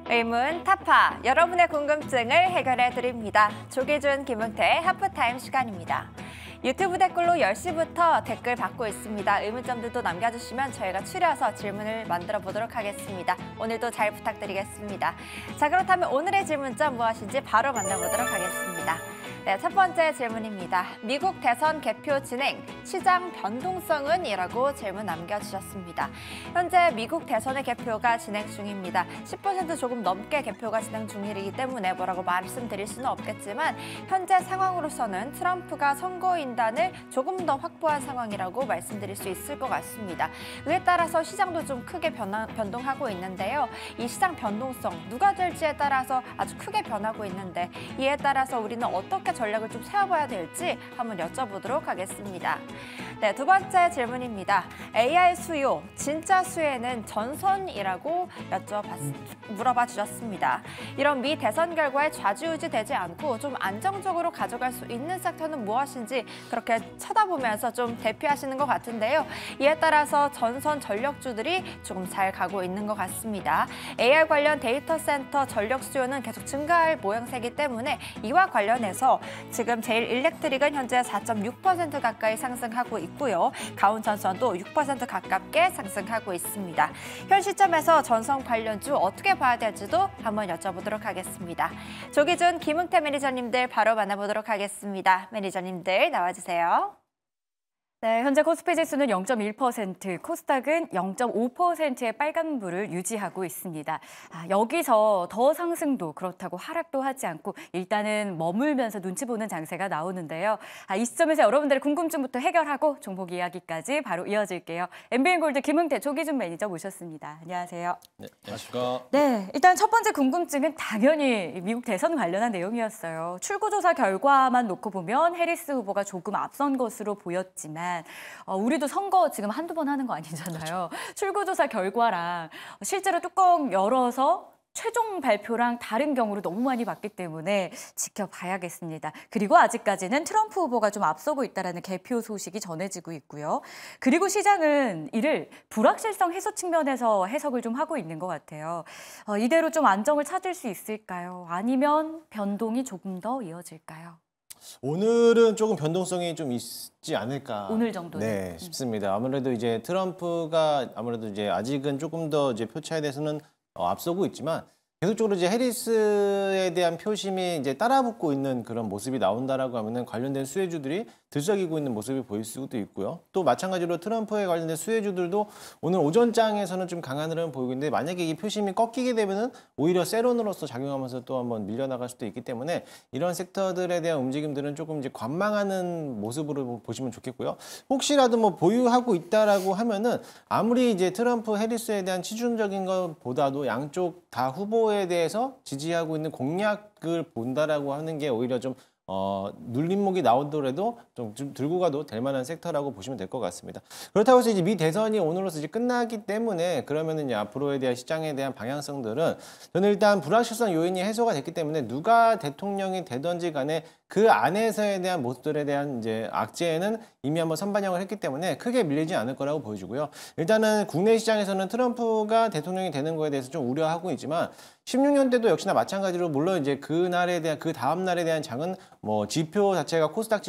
의문 타파, 여러분의 궁금증을 해결해 드립니다. 조기준, 김은태의 하프타임 시간입니다. 유튜브 댓글로 10시부터 댓글 받고 있습니다. 의문점들도 남겨주시면 저희가 추려서 질문을 만들어 보도록 하겠습니다. 오늘도 잘 부탁드리겠습니다. 자, 그렇다면 오늘의 질문점 무엇인지 바로 만나보도록 하겠습니다. 네, 첫 번째 질문입니다. 미국 대선 개표 진행, 시장 변동성은? 이라고 질문 남겨주셨습니다. 현재 미국 대선의 개표가 진행 중입니다. 10% 조금 넘게 개표가 진행 중이기 때문에 뭐라고 말씀드릴 수는 없겠지만 현재 상황으로서는 트럼프가 선거인단을 조금 더 확보한 상황이라고 말씀드릴 수 있을 것 같습니다. 그에 따라서 시장도 좀 크게 변동하고 있는데요. 이 시장 변동성, 누가 될지에 따라서 아주 크게 변하고 있는데 이에 따라서 우리는 어떻게 전략을 좀 세워봐야 될지 한번 여쭤보도록 하겠습니다. 네, 두 번째 질문입니다. AI 수요, 진짜 수혜는 전선이라고 물어봐 주셨습니다. 이런 미 대선 결과에 좌지우지되지 않고 좀 안정적으로 가져갈 수 있는 섹터는 무엇인지 그렇게 쳐다보면서 좀 대피하시는 것 같은데요. 이에 따라서 전선 전력주들이 조금 잘 가고 있는 것 같습니다. AI 관련 데이터 센터 전력 수요는 계속 증가할 모양새이기 때문에 이와 관련해서 지금 제일 일렉트릭은 현재 4.6% 가까이 상승하고 있고요. 가온전선도 6% 가깝게 상승하고 있습니다. 현 시점에서 전선 관련주 어떻게 봐야 될지도 한번 여쭤보도록 하겠습니다. 조기준, 김은태 매니저님들 바로 만나보도록 하겠습니다. 매니저님들 나와주세요. 네, 현재 코스피 지수는 0.1%, 코스닥은 0.5%의 빨간불을 유지하고 있습니다. 여기서 더 상승도 그렇다고 하락도 하지 않고 일단은 머물면서 눈치 보는 장세가 나오는데요. 이 시점에서 여러분들의 궁금증부터 해결하고 종목 이야기까지 바로 이어질게요. MBN골드 김은태 조기준 매니저 모셨습니다. 안녕하세요. 네, 안녕하십니까. 네, 일단 첫 번째 궁금증은 당연히 미국 대선 관련한 내용이었어요. 출구조사 결과만 놓고 보면 해리스 후보가 조금 앞선 것으로 보였지만 우리도 선거 지금 한두 번 하는 거 아니잖아요. 그렇죠. 출구조사 결과랑 실제로 뚜껑 열어서 최종 발표랑 다른 경우를 너무 많이 봤기 때문에 지켜봐야겠습니다. 그리고 아직까지는 트럼프 후보가 좀 앞서고 있다는 개표 소식이 전해지고 있고요. 그리고 시장은 이를 불확실성 해소 측면에서 해석을 좀 하고 있는 것 같아요. 이대로 좀 안정을 찾을 수 있을까요? 아니면 변동이 조금 더 이어질까요? 오늘은 조금 변동성이 좀 있지 않을까. 오늘 정도는. 네, 싶습니다. 아무래도 이제 트럼프가 아직은 조금 더 이제 표차에 대해서는 앞서고 있지만 계속적으로 이제 해리스에 대한 표심이 이제 따라붙고 있는 그런 모습이 나온다라고 하면은 관련된 수혜주들이 들썩이고 있는 모습을 보일 수도 있고요. 또 마찬가지로 트럼프에 관련된 수혜주들도 오늘 오전장에서는 좀 강한 흐름을 보이고 있는데 만약에 이 표심이 꺾이게 되면은 오히려 세론으로서 작용하면서 또 한번 밀려나갈 수도 있기 때문에 이런 섹터들에 대한 움직임들은 조금 이제 관망하는 모습으로 보시면 좋겠고요. 혹시라도 뭐 보유하고 있다라고 하면은 아무리 이제 트럼프 해리스에 대한 치중적인 것보다도 양쪽 다 후보에 대해서 지지하고 있는 공약을 본다라고 하는 게 오히려 좀 눌림목이 나오더라도 좀 들고 가도 될 만한 섹터라고 보시면 될 것 같습니다. 그렇다고 해서 이제 미 대선이 오늘로서 이제 끝나기 때문에 그러면은 이제 앞으로에 대한 시장에 대한 방향성들은 저는 일단 불확실성 요인이 해소가 됐기 때문에 누가 대통령이 되든지 간에 그 안에서에 대한 모습들에 대한 이제 악재는 이미 한번 선반영을 했기 때문에 크게 밀리지 않을 거라고 보여지고요. 일단은 국내 시장에서는 트럼프가 대통령이 되는 거에 대해서 좀 우려하고 있지만 16년 때도 역시나 마찬가지로 물론 이제 그날에 대한 그 다음 날에 대한 장은 뭐 지표 자체가 코스닥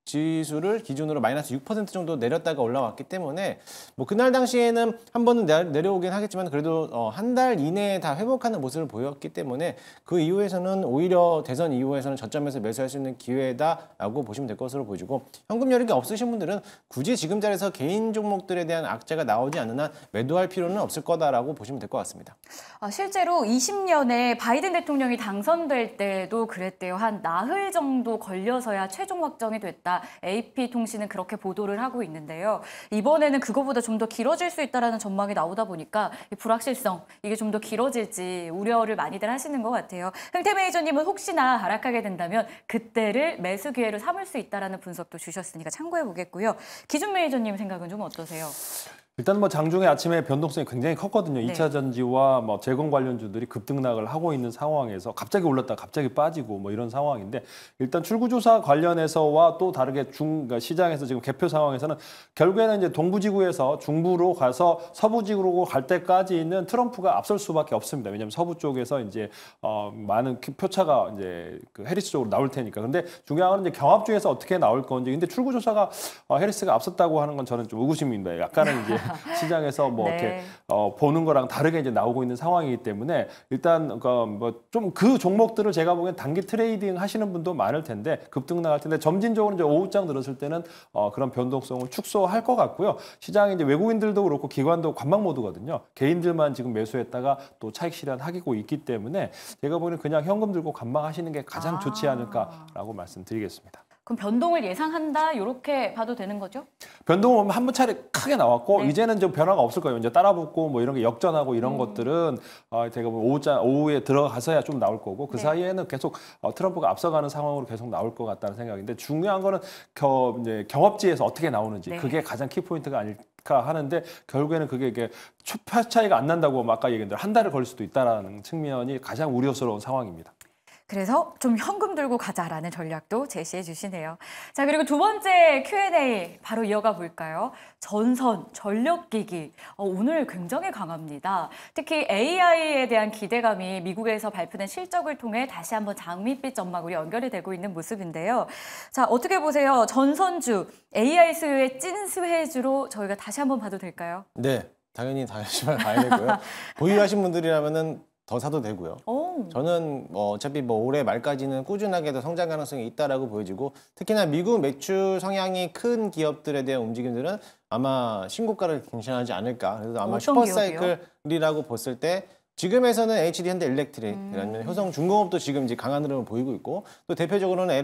지수를 기준으로 마이너스 6% 정도 내렸다가 올라왔기 때문에 뭐 그날 당시에는 한 번은 내려오긴 하겠지만 그래도 한 달 이내에 다 회복하는 모습을 보였기 때문에 그 이후에서는 오히려 대선 이후에서는 저점에서 매수할 수 있는 기회다라고 보시면 될 것으로 보이고 현금 여력이 없으신 분들은 굳이 지금 자리에서 개인 종목들에 대한 악재가 나오지 않는 한 매도할 필요는 없을 거다라고 보시면 될 것 같습니다. 실제로 20년에 바이든 대통령이 당선될 때도 그랬대요. 한 나흘 정도 걸려서야 최종 확정이 됐다. AP통신은 그렇게 보도를 하고 있는데요. 이번에는 그거보다 좀 더 길어질 수 있다는 전망이 나오다 보니까 이 불확실성, 이게 좀 더 길어질지 우려를 많이들 하시는 것 같아요. 흥태 매니저님은 혹시나 하락하게 된다면 그때를 매수 기회로 삼을 수 있다는 분석도 주셨으니까 참고해 보겠고요. 기준 매니저님 생각은 좀 어떠세요? 일단 뭐 장중에 아침에 변동성이 굉장히 컸거든요. 네. 2차 전지와 뭐 제공 관련주들이 급등락을 하고 있는 상황에서 갑자기 올랐다 갑자기 빠지고 뭐 이런 상황인데 일단 출구조사 관련해서와 또 다르게 그러니까 시장에서 지금 개표 상황에서는 결국에는 이제 동부지구에서 중부로 가서 서부지구로 갈 때까지는 트럼프가 앞설 수밖에 없습니다. 왜냐하면 서부 쪽에서 이제 많은 표차가 이제 그 해리스 쪽으로 나올 테니까. 근데 중요한 건 이제 경합주에서 어떻게 나올 건지. 근데 출구조사가 해리스가 앞섰다고 하는 건 저는 좀 의구심입니다. 약간은 이제 시장에서 뭐 네. 이렇게 보는 거랑 다르게 이제 나오고 있는 상황이기 때문에 일단 뭐 좀 그 종목들을 제가 보기엔 단기 트레이딩 하시는 분도 많을 텐데 급등 나갈 텐데 점진적으로 이제 오후장 들었을 때는 그런 변동성을 축소할 것 같고요. 시장에 이제 외국인들도 그렇고 기관도 관망 모드거든요. 개인들만 지금 매수했다가 또 차익 실현하고 있기 때문에 제가 보기에는 그냥 현금 들고 관망하시는 게 가장 좋지 않을까라고 말씀드리겠습니다. 그럼 변동을 예상한다 이렇게 봐도 되는 거죠? 변동은 한 번 차례 크게 나왔고 네. 이제는 좀 변화가 없을 거예요. 이제 따라붙고 뭐 이런 게 역전하고 이런 것들은 제가 보면 오후에 들어가서야 좀 나올 거고 그 네. 사이에는 계속 트럼프가 앞서가는 상황으로 계속 나올 것 같다는 생각인데 중요한 거는 이제 경합지에서 어떻게 나오는지 네. 그게 가장 키포인트가 아닐까 하는데 결국에는 그게 이게 표 차이가 안 난다고 아까 얘기한 대로 한 달을 걸릴 수도 있다라는 측면이 가장 우려스러운 상황입니다. 그래서 좀 현금 들고 가자라는 전략도 제시해 주시네요. 자, 그리고 두 번째 Q&A 바로 이어가 볼까요? 전선, 전력기기. 오늘 굉장히 강합니다. 특히 AI에 대한 기대감이 미국에서 발표된 실적을 통해 다시 한번 장밋빛 전망으로 연결이 되고 있는 모습인데요. 자, 어떻게 보세요? 전선주, AI 수요의 찐 수혜주로 저희가 다시 한번 봐도 될까요? 네, 당연히 다시 봐야 되고요. 보유하신 분들이라면은 더 사도 되고요. 오. 저는 어차피 올해 말까지는 꾸준하게도 성장 가능성이 있다라고 보여지고 특히나 미국 매출 성향이 큰 기업들에 대한 움직임들은 아마 신고가를 경신하지 않을까. 그래서 아마 어떤 슈퍼사이클이라고 봤을 때 지금에서는 HD 현대일렉트릭, 아니면 효성중공업도 지금 이제 강한 흐름을 보이고 있고 또 대표적으로는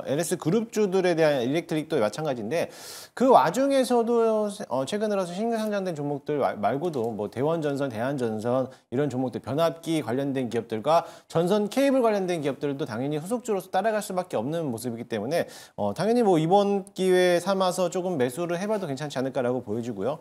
LS 그룹주들에 대한 일렉트릭도 마찬가지인데 그 와중에서도 최근 들어서 신규 상장된 종목들 말고도 뭐 대원전선, 대한전선 이런 종목들 변압기 관련된 기업들과 전선 케이블 관련된 기업들도 당연히 후속주로서 따라갈 수밖에 없는 모습이기 때문에 당연히 뭐 이번 기회 삼아서 조금 매수를 해봐도 괜찮지 않을까라고 보여지고요.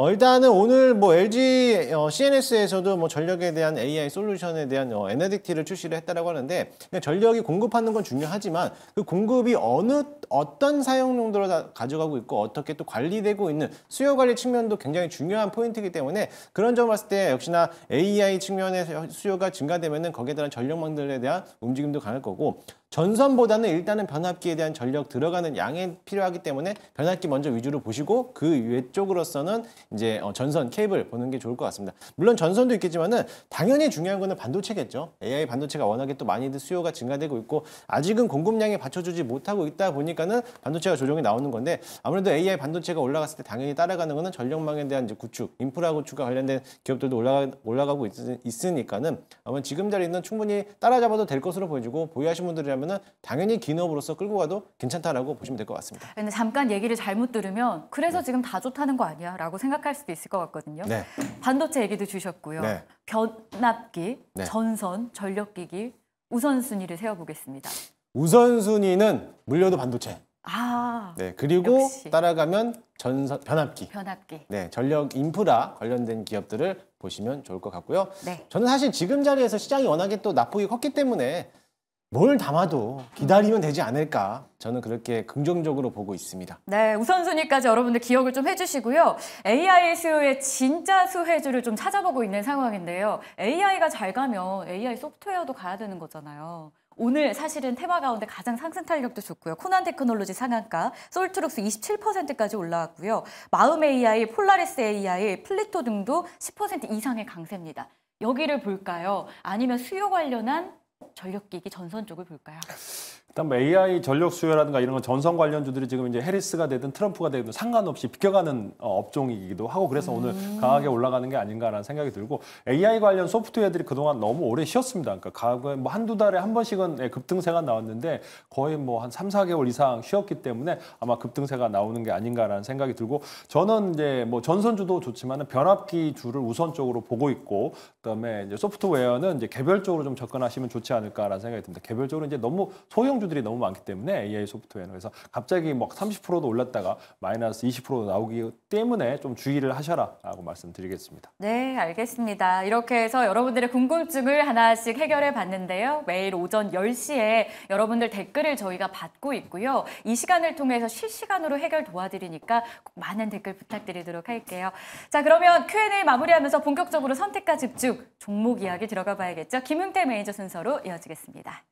일단은 오늘 뭐 LG CNS에서도 뭐 전력에 대한 AI 솔루션에 대한 NADT를 출시를 했다라고 하는데 그냥 전력이 공급하는 건 중요하지만 그 공급이 어떤 사용 용도로 가져가고 있고 어떻게 또 관리되고 있는 수요 관리 측면도 굉장히 중요한 포인트이기 때문에 그런 점 봤을 때 역시나 AI 측면의 수요가 증가되면은 거기에 대한 전력망들에 대한 움직임도 강할 거고 전선보다는 일단은 변압기에 대한 전력 들어가는 양이 필요하기 때문에 변압기 먼저 위주로 보시고 그 외쪽으로서는 이제 전선 케이블 보는 게 좋을 것 같습니다. 물론 전선도 있겠지만은 당연히 중요한 거는 반도체겠죠. AI 반도체가 워낙에 또 많이들 수요가 증가되고 있고 아직은 공급량이 받쳐주지 못하고 있다 보니까는 반도체가 조정이 나오는 건데 아무래도 AI 반도체가 올라갔을 때 당연히 따라가는 거는 전력망에 대한 이제 구축, 인프라 구축과 관련된 기업들도 올라가고 있으니까는 아마 지금 자리는 충분히 따라잡아도 될 것으로 보여지고 보유하신 분들이라면 당연히 기업으로서 끌고 가도 괜찮다라고 보시면 될 것 같습니다. 근데 잠깐 얘기를 잘못 들으면 그래서 지금 다 좋다는 거 아니야? 라고 생각할 수도 있을 것 같거든요. 네. 반도체 얘기도 주셨고요. 네. 변압기, 네. 전선, 전력기기 우선순위를 세워보겠습니다. 우선순위는 물려도 반도체. 아, 네. 그리고 역시. 따라가면 전선, 변압기. 변압기. 네. 전력 인프라 관련된 기업들을 보시면 좋을 것 같고요. 네. 저는 사실 지금 자리에서 시장이 워낙에 또 나쁘게 컸기 때문에 뭘 담아도 기다리면 되지 않을까. 저는 그렇게 긍정적으로 보고 있습니다. 네, 우선순위까지 여러분들 기억을 좀 해주시고요. AI 수요의 진짜 수혜주를 좀 찾아보고 있는 상황인데요. AI가 잘 가면 AI 소프트웨어도 가야 되는 거잖아요. 오늘 사실은 테마 가운데 가장 상승 탄력도 좋고요. 코난 테크놀로지 상한가, 솔트룩스 27%까지 올라왔고요. 마음 AI, 폴라리스 AI, 플리토 등도 10% 이상의 강세입니다. 여기를 볼까요? 아니면 수요 관련한 전력기기 전선 쪽을 볼까요? 일단 뭐 AI 전력 수요라든가 이런 건 전선 관련주들이 지금 이제 해리스가 되든 트럼프가 되든 상관없이 비껴가는 업종이기도 하고 그래서 오늘 강하게 올라가는 게 아닌가라는 생각이 들고 AI 관련 소프트웨어들이 그동안 너무 오래 쉬었습니다. 그러니까 과거에 뭐 한두 달에 한 번씩은 급등세가 나왔는데 거의 뭐 한 3, 4개월 이상 쉬었기 때문에 아마 급등세가 나오는 게 아닌가라는 생각이 들고 저는 이제 뭐 전선주도 좋지만 변압기 주를 우선적으로 보고 있고 그다음에 이제 소프트웨어는 이제 개별적으로 좀 접근하시면 좋지 않을까라는 생각이 듭니다. 개별적으로 이제 너무 소형주들이 너무 많기 때문에 AI 소프트웨어는 그래서 갑자기 막 30%도 올랐다가 마이너스 20%도 나오기 때문에 좀 주의를 하셔라라고 말씀드리겠습니다. 네, 알겠습니다. 이렇게 해서 여러분들의 궁금증을 하나씩 해결해 봤는데요. 매일 오전 10시에 여러분들 댓글을 저희가 받고 있고요. 이 시간을 통해서 실시간으로 해결 도와드리니까 꼭 많은 댓글 부탁드리도록 할게요. 자, 그러면 Q&A 마무리하면서 본격적으로 선택과 집중, 종목 이야기 들어가 봐야겠죠. 김흥태 매니저 순서로 이어지겠습니다.